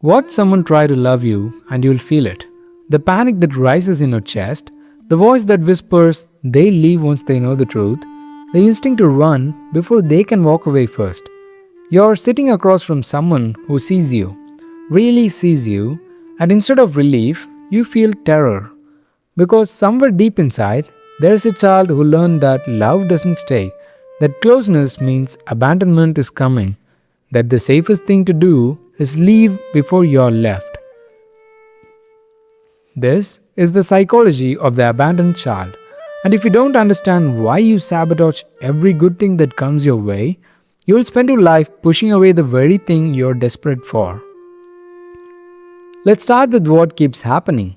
Watch someone try to love you and you'll feel it. The panic that rises in your chest, the voice that whispers they leave once they know the truth, the instinct to run before they can walk away first. You're sitting across from someone who sees you, really sees you, and instead of relief, you feel terror. Because somewhere deep inside, there's a child who learned that love doesn't stay, that closeness means abandonment is coming, that the safest thing to do is leave before you're left. This is the psychology of the abandoned child. And if you don't understand why you sabotage every good thing that comes your way, you'll spend your life pushing away the very thing you're desperate for. Let's start with what keeps happening.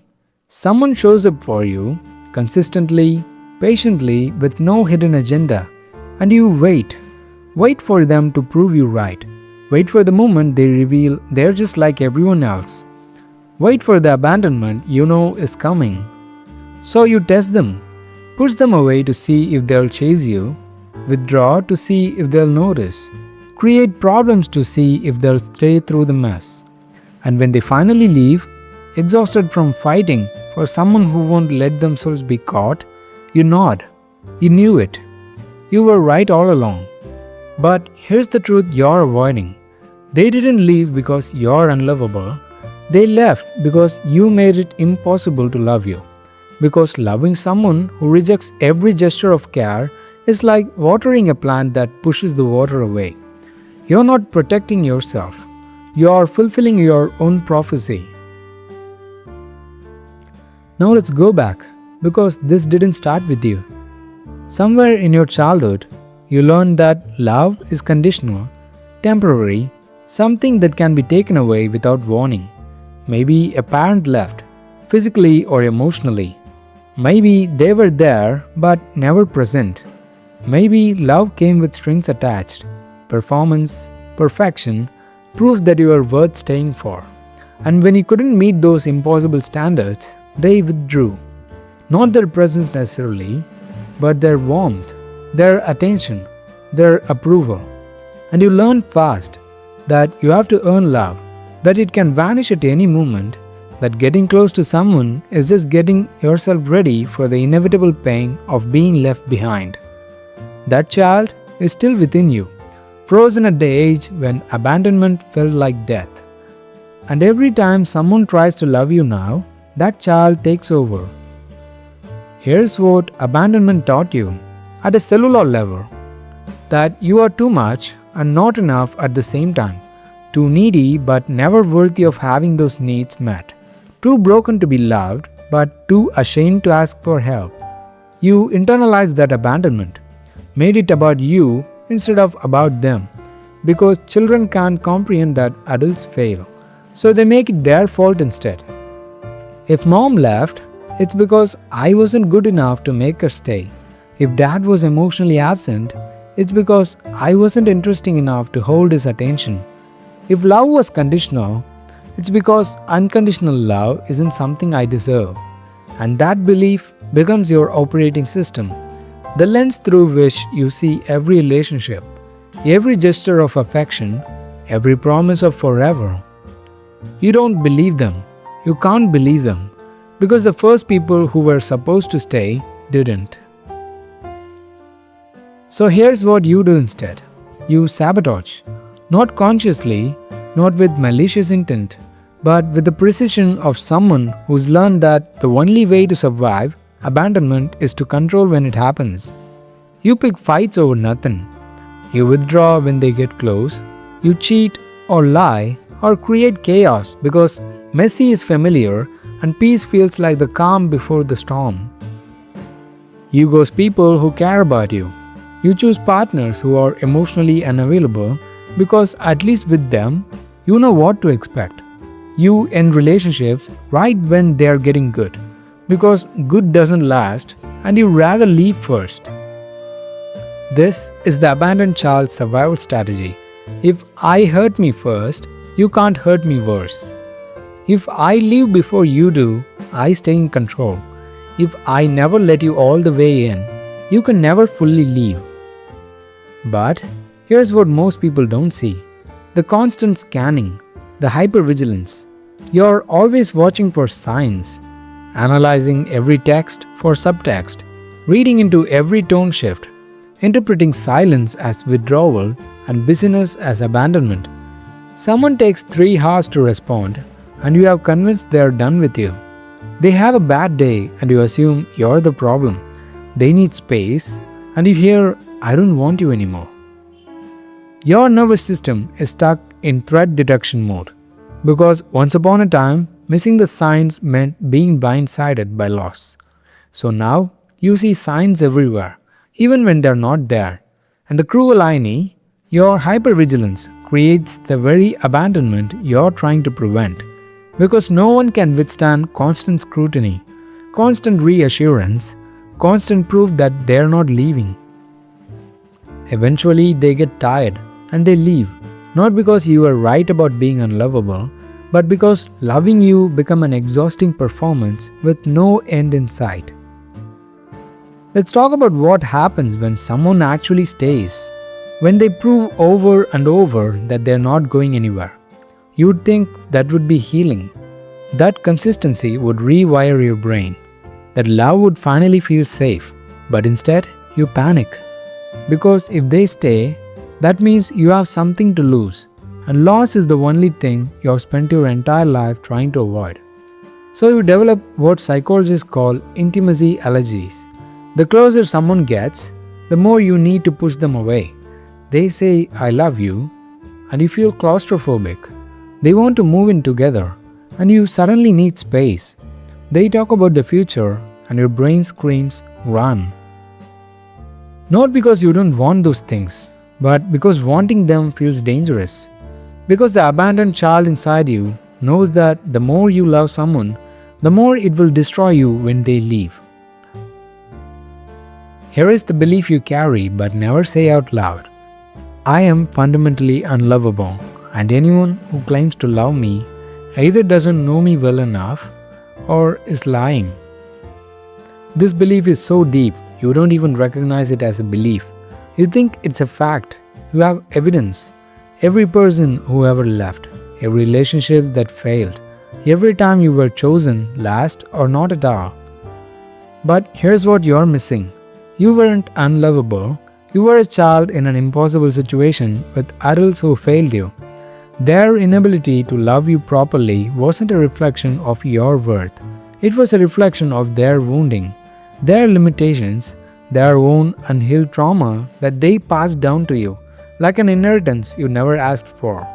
Someone shows up for you, consistently, patiently, with no hidden agenda, and you wait. Wait for them to prove you right. Wait for the moment they reveal they're just like everyone else. Wait for the abandonment you know is coming. So you test them, push them away to see if they'll chase you, withdraw to see if they'll notice, create problems to see if they'll stay through the mess. And when they finally leave, exhausted from fighting for someone who won't let themselves be caught, you nod. You knew it. You were right all along. But here's the truth you're avoiding. They didn't leave because you're unlovable. They left because you made it impossible to love you. Because loving someone who rejects every gesture of care is like watering a plant that pushes the water away. You're not protecting yourself. You're fulfilling your own prophecy. Now let's go back, because this didn't start with you. Somewhere in your childhood, you learned that love is conditional, temporary, something that can be taken away without warning. Maybe a parent left, physically or emotionally. Maybe they were there but never present. Maybe love came with strings attached. Performance, perfection, proof that you are worth staying for. And when you couldn't meet those impossible standards, they withdrew. Not their presence necessarily, but their warmth, their attention, their approval. And you learn fast that you have to earn love, that it can vanish at any moment, that getting close to someone is just getting yourself ready for the inevitable pain of being left behind. That child is still within you, frozen at the age when abandonment felt like death. And every time someone tries to love you now, that child takes over. Here's what abandonment taught you at a cellular level: that you are too much and not enough at the same time, too needy but never worthy of having those needs met, too broken to be loved but too ashamed to ask for help. You internalized that abandonment, made it about you instead of about them, because children can't comprehend that adults fail, so they make it their fault instead. If mom left, it's because I wasn't good enough to make her stay. If dad was emotionally absent, it's because I wasn't interesting enough to hold his attention. If love was conditional, it's because unconditional love isn't something I deserve. And that belief becomes your operating system, the lens through which you see every relationship, every gesture of affection, every promise of forever. You don't believe them. You can't believe them, because the first people who were supposed to stay didn't. So here's what you do instead. You sabotage, not consciously, not with malicious intent, but with the precision of someone who's learned that the only way to survive abandonment is to control when it happens. You pick fights over nothing. You withdraw when they get close. You cheat or lie or create chaos because messy is familiar and peace feels like the calm before the storm. You ghost people who care about you. You choose partners who are emotionally unavailable because at least with them, you know what to expect. You end relationships right when they are getting good, because good doesn't last and you rather leave first. This is the abandoned child's survival strategy. If I hurt me first, you can't hurt me worse. If I leave before you do, I stay in control. If I never let you all the way in, you can never fully leave. But here's what most people don't see: the constant scanning, the hypervigilance. You're always watching for signs, analyzing every text for subtext, reading into every tone shift, interpreting silence as withdrawal and busyness as abandonment. Someone takes 3 hours to respond, and you have convinced they are done with you. They have a bad day, and you assume you're the problem. They need space, and you hear, I don't want you anymore. Your nervous system is stuck in threat detection mode because once upon a time, missing the signs meant being blindsided by loss. So now you see signs everywhere, even when they're not there. And the cruel irony, your hypervigilance creates the very abandonment you're trying to prevent. Because no one can withstand constant scrutiny, constant reassurance, constant proof that they're not leaving. Eventually, they get tired and they leave, not because you are right about being unlovable, but because loving you become an exhausting performance with no end in sight. Let's talk about what happens when someone actually stays. When they prove over and over that they're not going anywhere. You'd think that would be healing. That consistency would rewire your brain. That love would finally feel safe. But instead, you panic. Because if they stay, that means you have something to lose. And loss is the only thing you have spent your entire life trying to avoid. So you develop what psychologists call intimacy allergies. The closer someone gets, the more you need to push them away. They say, I love you, and you feel claustrophobic. They want to move in together, and you suddenly need space. They talk about the future, and your brain screams, run. Not because you don't want those things, but because wanting them feels dangerous. Because the abandoned child inside you knows that the more you love someone, the more it will destroy you when they leave. Here is the belief you carry but never say out loud. I am fundamentally unlovable, and anyone who claims to love me either doesn't know me well enough or is lying. This belief is so deep, you don't even recognize it as a belief. You think it's a fact. You have evidence. Every person who ever left, every relationship that failed, every time you were chosen last or not at all. But here's what you're missing. You weren't unlovable. You were a child in an impossible situation with adults who failed you. Their inability to love you properly wasn't a reflection of your worth. It was a reflection of their wounding, their limitations, their own unhealed trauma that they passed down to you, like an inheritance you never asked for.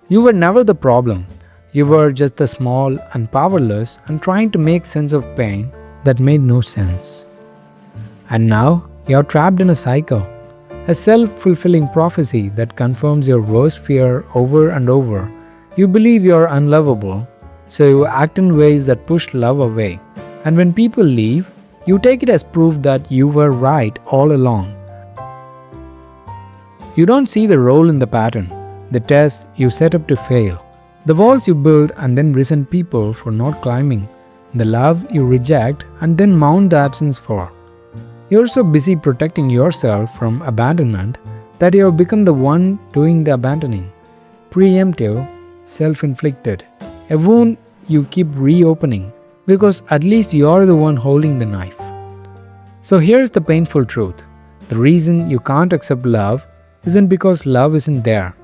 You were never the problem. You were just the small and powerless and trying to make sense of pain that made no sense. And now, you're trapped in a cycle, a self-fulfilling prophecy that confirms your worst fear over and over. You believe you're unlovable, so you act in ways that push love away. And when people leave, you take it as proof that you were right all along. You don't see the role in the pattern, the test you set up to fail, the walls you build and then resent people for not climbing, the love you reject and then mourn the absence for. You're so busy protecting yourself from abandonment that you have become the one doing the abandoning. Preemptive, self-inflicted, a wound you keep reopening because at least you're the one holding the knife. So here's the painful truth. The reason you can't accept love isn't because love isn't there.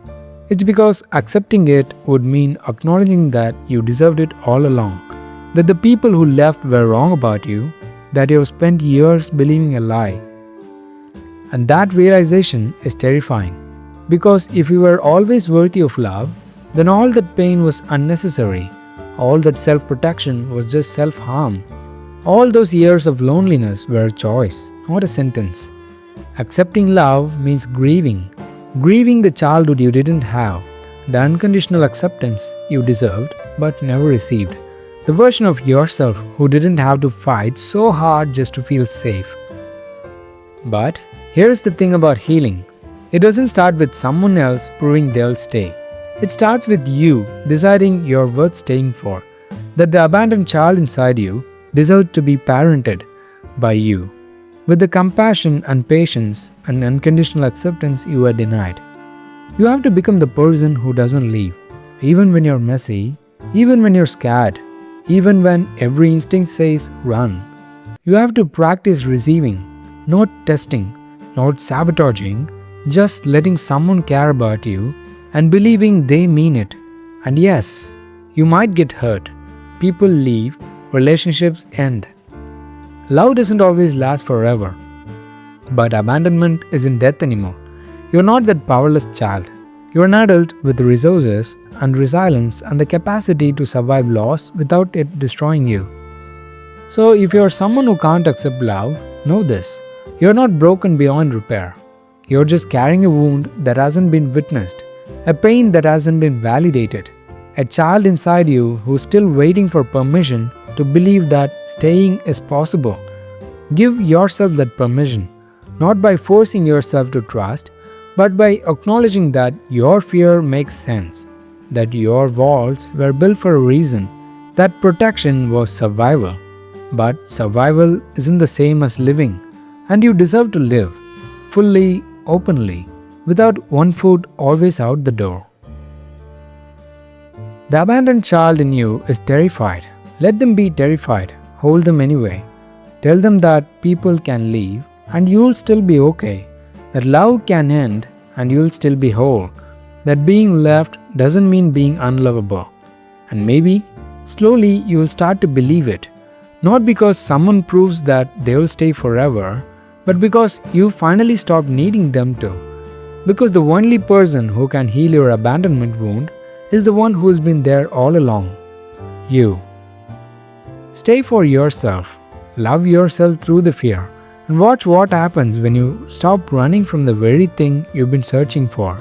It's because accepting it would mean acknowledging that you deserved it all along, that the people who left were wrong about you, that you have spent years believing a lie. And that realization is terrifying, because if you were always worthy of love, then all that pain was unnecessary, all that self-protection was just self-harm. All those years of loneliness were a choice, not a sentence. Accepting love means grieving the childhood you didn't have, the unconditional acceptance you deserved but never received. The version of yourself who didn't have to fight so hard just to feel safe. But here's the thing about healing. It doesn't start with someone else proving they'll stay. It starts with you deciding you're worth staying for, that the abandoned child inside you deserved to be parented by you, with the compassion and patience and unconditional acceptance you were denied. You have to become the person who doesn't leave, even when you're messy, even when you're scared, even when every instinct says run. You have to practice receiving, not testing, not sabotaging, just letting someone care about you and believing they mean it. And yes, you might get hurt. People leave, relationships end. Love doesn't always last forever. But abandonment isn't death anymore. You're not that powerless child. You're an adult with resources and resilience and the capacity to survive loss without it destroying you. So, if you're someone who can't accept love, know this. You're not broken beyond repair. You're just carrying a wound that hasn't been witnessed, a pain that hasn't been validated, a child inside you who's still waiting for permission to believe that staying is possible. Give yourself that permission, not by forcing yourself to trust, but by acknowledging that your fear makes sense, that your walls were built for a reason, that protection was survival. But survival isn't the same as living, and you deserve to live fully, openly, without one foot always out the door. The abandoned child in you is terrified. Let them be terrified. Hold them anyway. Tell them that people can leave and you'll still be okay. That love can end and you'll still be whole. That being left doesn't mean being unlovable. And maybe, slowly, you'll start to believe it. Not because someone proves that they'll stay forever, but because you finally stop needing them to. Because the only person who can heal your abandonment wound is the one who's been there all along. You. Stay for yourself. Love yourself through the fear. And watch what happens when you stop running from the very thing you've been searching for.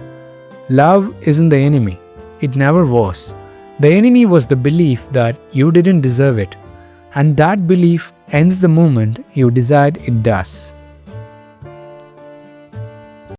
Love isn't the enemy. It never was. The enemy was the belief that you didn't deserve it. And that belief ends the moment you decide it does.